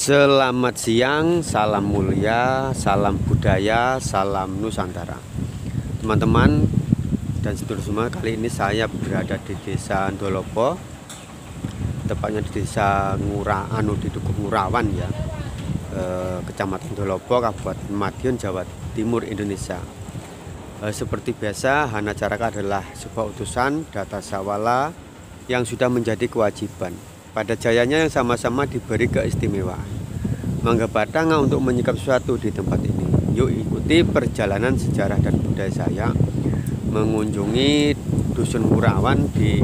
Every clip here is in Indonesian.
Selamat siang, salam mulia, salam budaya, salam Nusantara. Teman-teman dan sedulur semua, kali ini saya berada di Desa Ndolopo, tepatnya di Desa di Dukuh Ngurawan ya, Kecamatan Ndolopo, Kabupaten Madiun, Jawa Timur, Indonesia. Seperti biasa, Hana Caraka adalah sebuah utusan data sawala yang sudah menjadi kewajiban. Pada jayanya yang sama-sama diberi keistimewaan. Mangga batang untuk menyikap sesuatu di tempat ini. Yuk ikuti perjalanan sejarah dan budaya saya mengunjungi Dusun Ngurawan di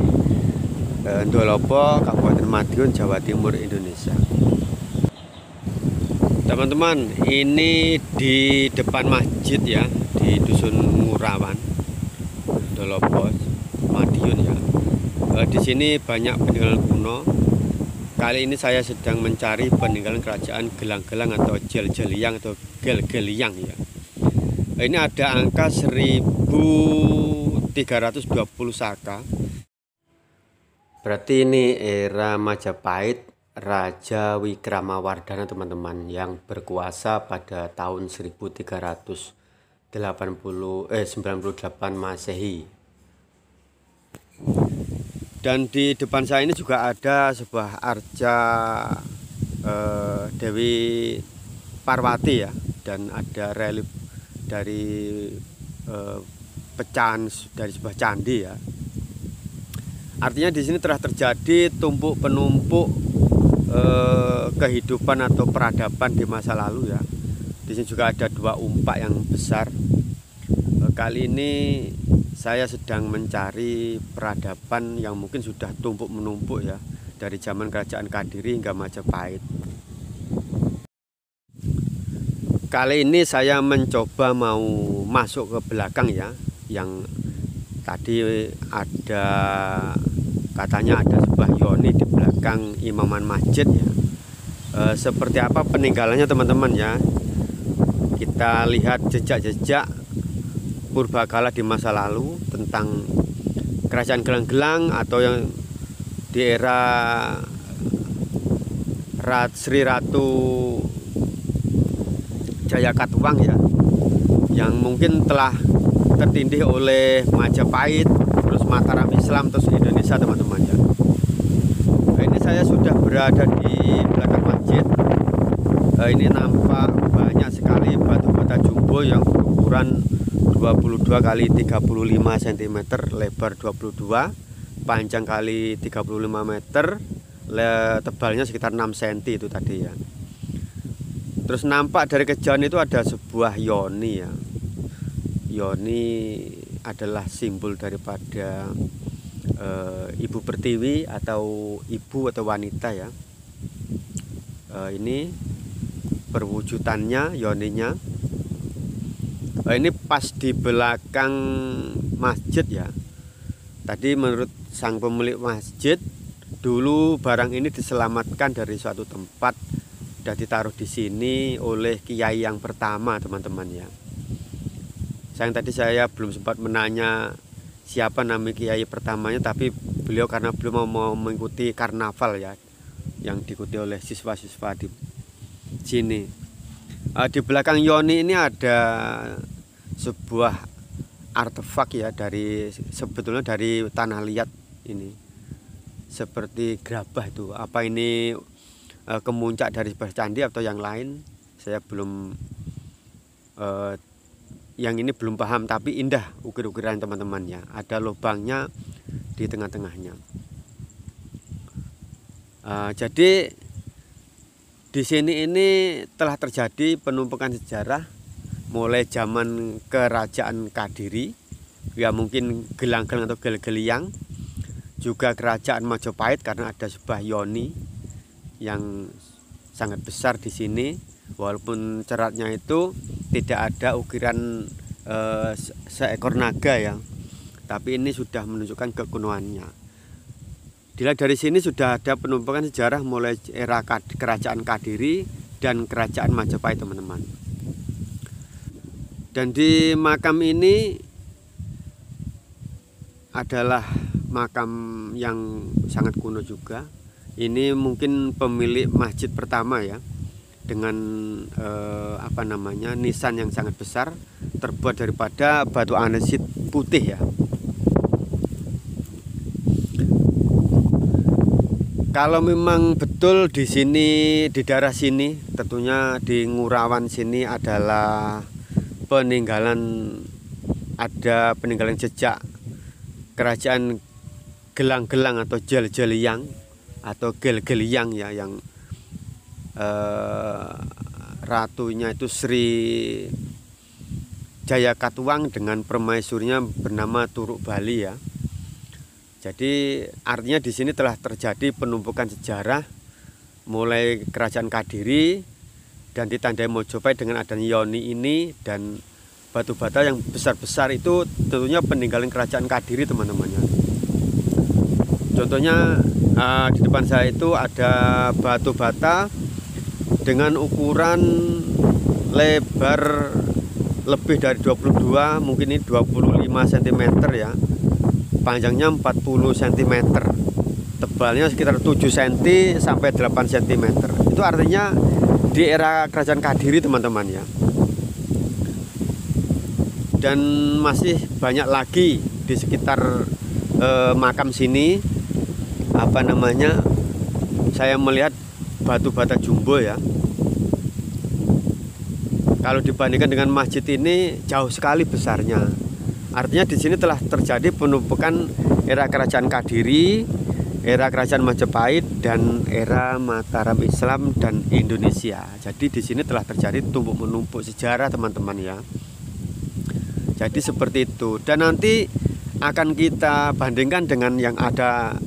Ndolopo, Kabupaten Madiun, Jawa Timur, Indonesia. Teman-teman, ini di depan masjid ya, di Dusun Ngurawan, Ndolopo, Madiun ya. Di sini banyak peninggalan kuno. Kali ini saya sedang mencari peninggalan kerajaan Gelang-Gelang atau Jel-Jeliang atau Gel-Geliang ya. Ini ada angka 1320 Saka. Berarti ini era Majapahit, Raja Wikramawardhana teman-teman, yang berkuasa pada tahun 1398 Masehi. Dan di depan saya ini juga ada sebuah arca Dewi Parwati ya, dan ada relief dari pecahan dari sebuah candi ya. Artinya di sini telah terjadi tumpuk penumpuk kehidupan atau peradaban di masa lalu ya. Di sini juga ada dua umpak yang besar. Kali ini saya sedang mencari peradaban yang mungkin sudah tumpuk menumpuk ya, dari zaman kerajaan Kadiri hingga Majapahit. Kali ini saya mencoba mau masuk ke belakang ya, yang tadi ada katanya ada sebuah yoni di belakang imaman masjid ya. Seperti apa peninggalannya teman-teman ya. Kita lihat jejak-jejak purbakala di masa lalu tentang kerajaan Gelang-Gelang atau yang di era Sri Ratu Jayakatwang ya, yang mungkin telah tertindih oleh Majapahit, terus Mataram Islam, terus Indonesia teman-teman ya. Nah, ini saya sudah berada di belakang masjid. Ini nampak banyak sekali batu bata jumbo yang berukuran 22 kali 35 cm, lebar 22, panjang kali 35 meter, tebalnya sekitar 6 cm itu tadi ya. Terus nampak dari kejauhan itu ada sebuah yoni ya. Yoni adalah simbol daripada ibu pertiwi atau ibu atau wanita ya. Ini perwujudannya yoninya. Ini pas di belakang masjid ya. Tadi menurut sang pemilik masjid, dulu barang ini diselamatkan dari suatu tempat dan ditaruh di sini oleh kiai yang pertama teman-teman ya. Sayang tadi saya belum sempat menanya siapa nama kiai pertamanya, tapi beliau karena belum mau mengikuti karnaval ya, yang diikuti oleh siswa-siswa di sini. Di belakang yoni ini ada sebuah artefak ya, sebetulnya dari tanah liat ini, seperti gerabah itu. Apa ini kemuncak dari sebuah candi atau yang lain, saya belum yang ini belum paham, tapi indah ukir-ukiran teman-teman ya. Ada lubangnya di tengah-tengahnya. Jadi di sini ini telah terjadi penumpukan sejarah mulai zaman kerajaan Kadiri ya, mungkin Gelang-Gelang atau Gel-Geliang, juga kerajaan Majapahit karena ada sebuah yoni yang sangat besar di sini. Walaupun ceratnya itu tidak ada ukiran seekor naga ya, tapi ini sudah menunjukkan kekunoannya. Dilihat dari sini sudah ada penumpukan sejarah mulai era kerajaan Kadiri dan kerajaan Majapahit teman-teman. Dan di makam ini adalah makam yang sangat kuno juga. Ini mungkin pemilik masjid pertama ya. dengan apa namanya, nisan yang sangat besar, terbuat daripada batu andesit putih ya. Kalau memang betul di sini, di daerah sini, tentunya di Ngurawan sini adalah ada peninggalan jejak kerajaan Gelang-Gelang atau Jel-Jeliang atau Gel-Geliang ya, yang ratunya itu Sri Jayakatwang dengan permaisurinya bernama Turuk Bali ya. Jadi artinya di sini telah terjadi penumpukan sejarah mulai kerajaan Kadiri dan ditandai Mojopahit dengan adanya Yoni ini, dan batu bata yang besar-besar itu tentunya peninggalan kerajaan Kadiri teman-temannya. Contohnya di depan saya itu ada batu bata dengan ukuran lebar lebih dari 22, mungkin ini 25 cm ya. Panjangnya 40 cm, tebalnya sekitar 7 cm sampai 8 cm. Itu artinya di era kerajaan Kadiri teman-teman ya. Dan masih banyak lagi di sekitar makam sini, apa namanya, saya melihat batu bata jumbo ya. Kalau dibandingkan dengan masjid ini jauh sekali besarnya. Artinya di sini telah terjadi penumpukan era kerajaan Kadiri, era kerajaan Majapahit, dan era Mataram Islam dan Indonesia. Jadi di sini telah terjadi tumpuk menumpuk sejarah teman-teman ya. Jadi seperti itu. Dan nanti akan kita bandingkan dengan yang ada,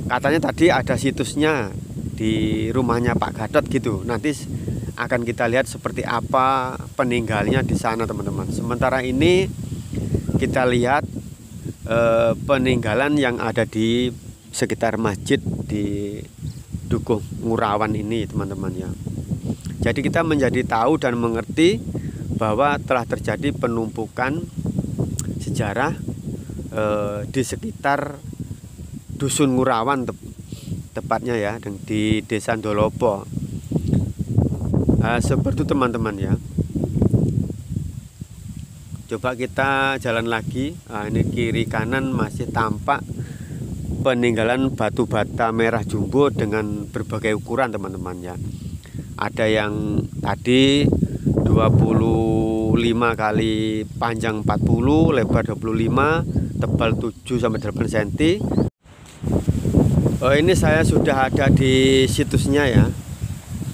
katanya tadi ada situsnya di rumahnya Pak Gatot gitu. Nanti akan kita lihat seperti apa peninggalnya di sana teman-teman. Sementara ini kita lihat peninggalan yang ada di sekitar masjid di Dukuh Ngurawan ini teman-teman ya. Jadi kita menjadi tahu dan mengerti bahwa telah terjadi penumpukan sejarah di sekitar Dusun Ngurawan tepatnya ya, di Desa Ndolopo. Seperti itu teman-teman ya. Coba kita jalan lagi. Ini kiri kanan masih tampak peninggalan batu bata merah jumbo dengan berbagai ukuran teman-teman ya. Ada yang tadi 25 kali panjang 40, lebar 25, tebal 7 sampai 8 cm. Ini saya sudah ada di situsnya ya.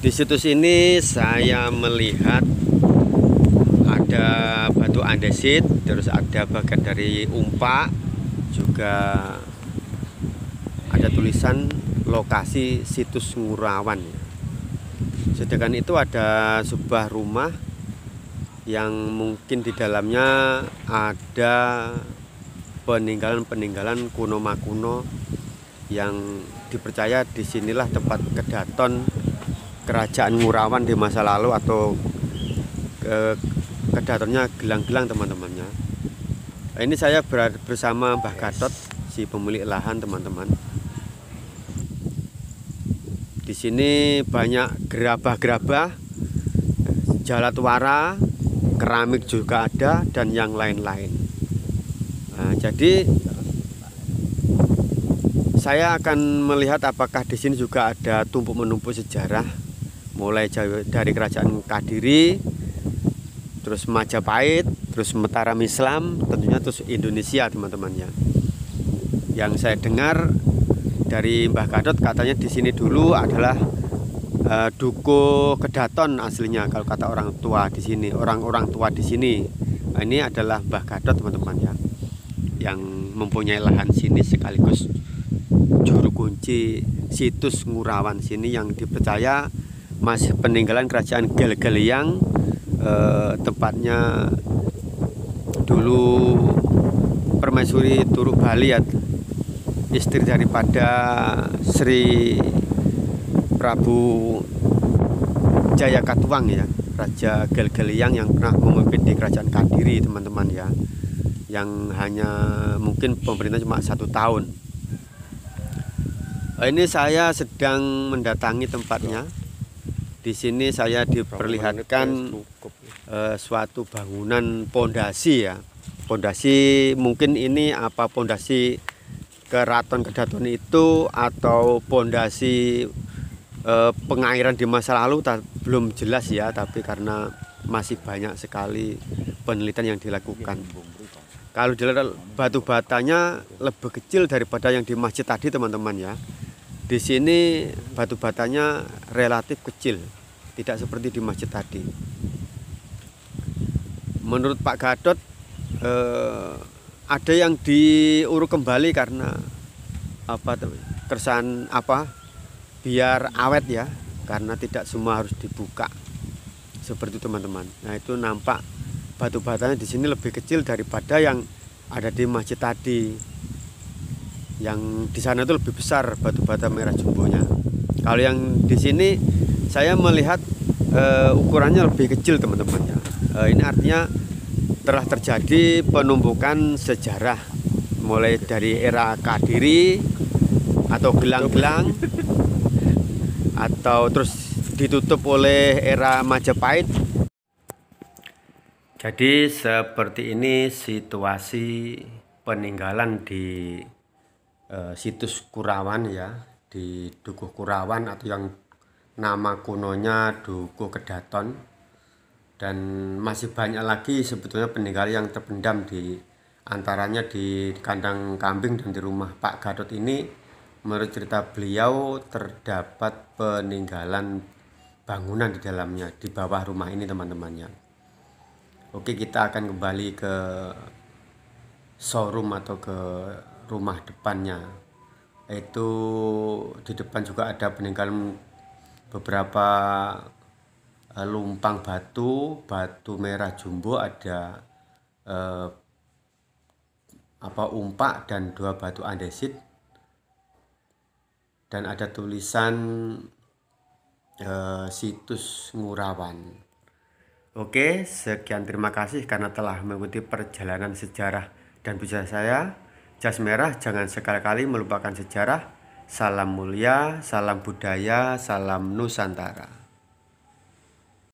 Di situs ini saya melihat ada batu andesit, terus ada bagian dari umpak, juga ada tulisan lokasi situs Ngurawan. Sedangkan itu ada sebuah rumah yang mungkin di dalamnya ada peninggalan-peninggalan kuno makuno yang dipercaya disinilah tempat kedaton kerajaan Ngurawan di masa lalu, atau kedatonnya gelang-gelang teman-temannya. Ini saya berada bersama Mbah Gatot, si pemilik lahan teman-teman. Di sini banyak gerabah-gerabah, jalatwara, keramik juga ada, dan yang lain-lain. Jadi saya akan melihat apakah di sini juga ada tumpuk menumpuk sejarah, mulai dari kerajaan Kadiri, terus Majapahit, terus Mataram Islam, tentunya terus Indonesia teman-teman ya. Yang saya dengar dari Mbah Gatot katanya di sini dulu adalah Dukuh Kedaton aslinya, kalau kata orang tua di sini, orang-orang tua di sini. Ini adalah Mbah Gatot teman-teman ya, yang mempunyai lahan sini sekaligus juru kunci situs Ngurawan sini, yang dipercaya masih peninggalan kerajaan Gel-Geliang. Tempatnya dulu permaisuri Turuk Bali ya, istri daripada Sri Prabu Jayakatwang ya, Raja Gel-Geliang yang pernah memimpin di kerajaan Kadiri teman-teman ya, yang hanya mungkin pemerintah cuma 1 tahun. Ini saya sedang mendatangi tempatnya. Di sini saya diperlihatkan suatu bangunan pondasi ya. Pondasi mungkin ini apa pondasi keraton Kedaton itu atau pondasi pengairan di masa lalu belum jelas ya, tapi karena masih banyak sekali penelitian yang dilakukan. Kalau dilihat batu batanya lebih kecil daripada yang di masjid tadi teman-teman ya. Di sini batu batanya relatif kecil, tidak seperti di masjid tadi. Menurut Pak Gatot ada yang diuruk kembali karena apa keresahan apa biar awet ya, karena tidak semua harus dibuka seperti teman-teman. Nah itu nampak batu batanya di sini lebih kecil daripada yang ada di masjid tadi. Yang di sana itu lebih besar batu bata merah jumbonya. Kalau yang di sini saya melihat ukurannya lebih kecil teman-teman ya. Ini artinya telah terjadi penumpukan sejarah mulai dari era Kadiri atau gelang-gelang atau terus ditutup oleh era Majapahit. Jadi seperti ini situasi peninggalan di situs Kurawan ya, di Dukuh Kurawan atau yang nama kunonya Dukuh Kedaton. Dan masih banyak lagi sebetulnya peninggalan yang terpendam di antaranya di kandang kambing dan di rumah Pak Gatot ini. Menurut cerita beliau terdapat peninggalan bangunan di dalamnya, di bawah rumah ini teman-temannya. Oke, kita akan kembali ke showroom atau ke rumah depannya. Itu di depan juga ada peninggalan beberapa lumpang batu merah jumbo, ada umpak dan 2 batu andesit, dan ada tulisan situs Ngurawan. Oke, sekian, terima kasih karena telah mengikuti perjalanan sejarah dan budaya saya. Jas merah, jangan sekali-kali melupakan sejarah. Salam mulia, salam budaya, salam Nusantara.